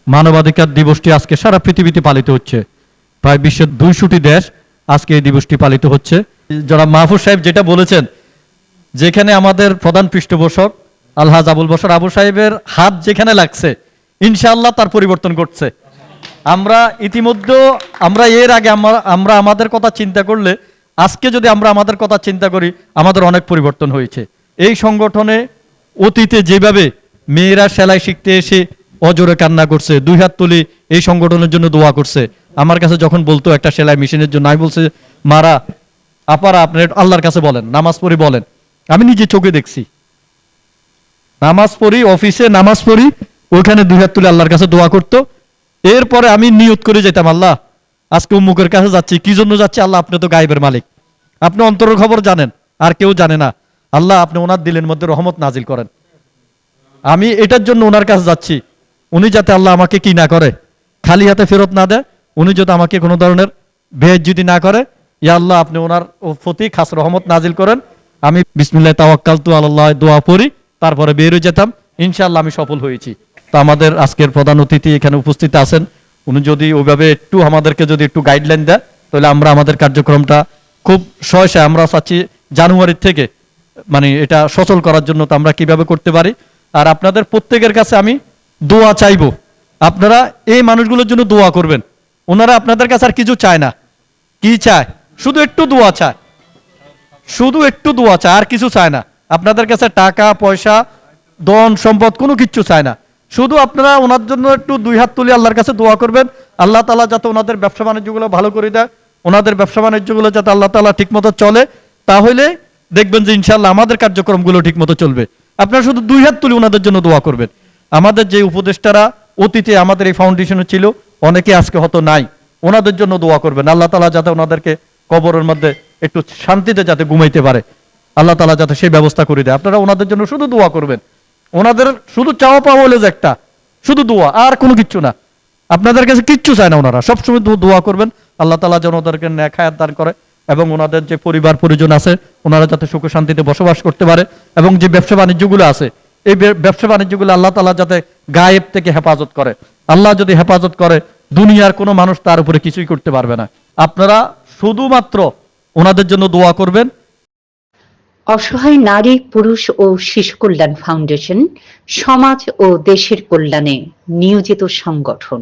মানবাধিকার দিবসটি আজকে সারা পৃথিবীতে পালিত হচ্ছে। প্রায় বিশ্বের 200টি দেশ আজকে এই দিবসটি পালিত হচ্ছে। জনাব মাহফুজ সাহেব যেটা বলেছেন, যেখানে আমাদের প্রধান পৃষ্ঠপোষক আলহাজ আবুল বশর আবু সাহেবের হাত যেখানে লাগছে, ইনশাআল্লাহ তার পরিবর্তন ঘটছে। আমরা ইতিমধ্যে এর আগে আমরা আমাদের কথা চিন্তা করলে, আজকে যদি আমরা আমাদের কথা চিন্তা করি, আমাদের অনেক পরিবর্তন হয়েছে। এই সংগঠনে অতীতে যেভাবে মেয়েরা সেলাই শিখতে এসে অজোরে কান্না করছে, 2 হাত তুলে এই সংগঠনের জন্য দোয়া করছে। আমার কাছে যখন বলতো একটা সেলাই মেশিনের জন্য, আমি বলছে মারা আপারা আপনি আল্লাহর কাছে বলেন, নামাজ পড়ি বলেন। আমি নিজে চোখে দেখছি, নামাজ পড়ি, অফিসে নামাজ পড়ি, ওইখানে 2 হাত তুলে আল্লাহর কাছে দোয়া করতো। এরপরে আমি নিয়ত করে যেতাম, আল্লাহ আজকে উম্মুকের কাছে যাচ্ছি, কি জন্য যাচ্ছি? আল্লাহ আপনি তো গায়েবের মালিক, আপনি অন্তরের খবর জানেন, আর কেউ জানে না। আল্লাহ আপনি ওনার দিলের মধ্যে রহমত নাজিল করেন। আমি এটার জন্য ওনার কাছে যাচ্ছি, উনি যাতে আল্লাহ আমাকে কি না করে, খালি হাতে ফেরত না দেয়, উনি যদি আমাকে কোনো ধরনের বেইজ্জতি না করে, ইয়া আল্লাহ আপনি ওনার প্রতি খাস রহমত নাজিল করেন। আমি বিসমিল্লাহ তাওয়াক্কালতু আলাল্লাহ দোয়া পড়ি, তারপরে বের হয়ে যেতাম। ইনশাআল্লাহ আমি সফল হয়েছি। তো আমাদের আজকের প্রধান অতিথি এখানে উপস্থিত আছেন, উনি যদি ওইভাবে একটু আমাদেরকে যদি একটু গাইডলাইন দেয়, তাহলে আমরা আমাদের কার্যক্রমটা খুব সহসা, আমরা চাচ্ছি জানুয়ারির থেকে মানে এটা সচল করার জন্য, তো আমরা কিভাবে করতে পারি। আর আপনাদের প্রত্যেকের কাছে আমি দোয়া চাইবো, আপনারা এই মানুষগুলোর জন্য দোয়া করবেন। ওনারা আপনাদের কাছে আর কিছু চায় না, কি চায়? শুধু একটু দোয়া চায়, শুধু একটু দোয়া চায়, আর কিছু চায় না। আপনাদের কাছে টাকা পয়সা ধন সম্পদ কোনো কিচ্ছু চায় না। শুধু আপনারা ওনার জন্য একটু 2 হাত তুলে আল্লাহর কাছে দোয়া করবেন, আল্লাহ তাআলা যাতে ওনাদের ব্যবসা বাণিজ্যগুলো ভালো করে দেয়, ওনাদের ব্যবসা বাণিজ্যগুলো যাতে আল্লাহ তাআলা ঠিকমতো চলে, তাহলে দেখবেন যে ইনশাআল্লাহ আমাদের কার্যক্রমগুলো ঠিকমতো চলবে। আপনারা শুধু 2 হাত তুলে ওনাদের জন্য দোয়া করবেন। আমাদের যে উপদেষ্টারা অতীতে আমাদের এই ফাউন্ডেশনে ছিল, অনেকে আজকে হয়তো নাই, ওনাদের জন্য দোয়া করবেন। আল্লাহ তাআলা যাতে ওনাদেরকে কবরের মধ্যে একটু শান্তিতে যাতে ঘুমাইতে পারে, আল্লাহ তাআলা যাতে সেই ব্যবস্থা করে দেয়। আপনারা ওনাদের জন্য শুধু দোয়া করবেন। ওনাদের শুধু চাওয়া পাওয়া হলে যে একটা, শুধু দোয়া, আর কোনো কিচ্ছু না। আপনাদের কাছে কিচ্ছু চায় না, ওনারা সবসময় দোয়া করবেন আল্লাহ তাআলা যেন ওদেরকে নেক হায়াত দান করে, এবং ওনাদের যে পরিবার পরিজন আছে ওনারা যাতে সুখে শান্তিতে বসবাস করতে পারে, এবং যে ব্যবসা বাণিজ্যগুলো আছে এই ব্যবসা বাণিজ্যগুলো আল্লাহ তাআলা যাতে গায়েব থেকে হেফাজত করে। আল্লাহ যদি হেফাজত করে, দুনিয়ার কোনো মানুষ তার উপরে কিছুই করতে পারবে না। আপনারা শুধুমাত্র ওনাদের জন্য দোয়া করবেন। অসহায় নারী, পুরুষ ও শিশু কল্যাণ ফাউন্ডেশন সমাজ ও দেশের কল্যাণে নিয়োজিত সংগঠন।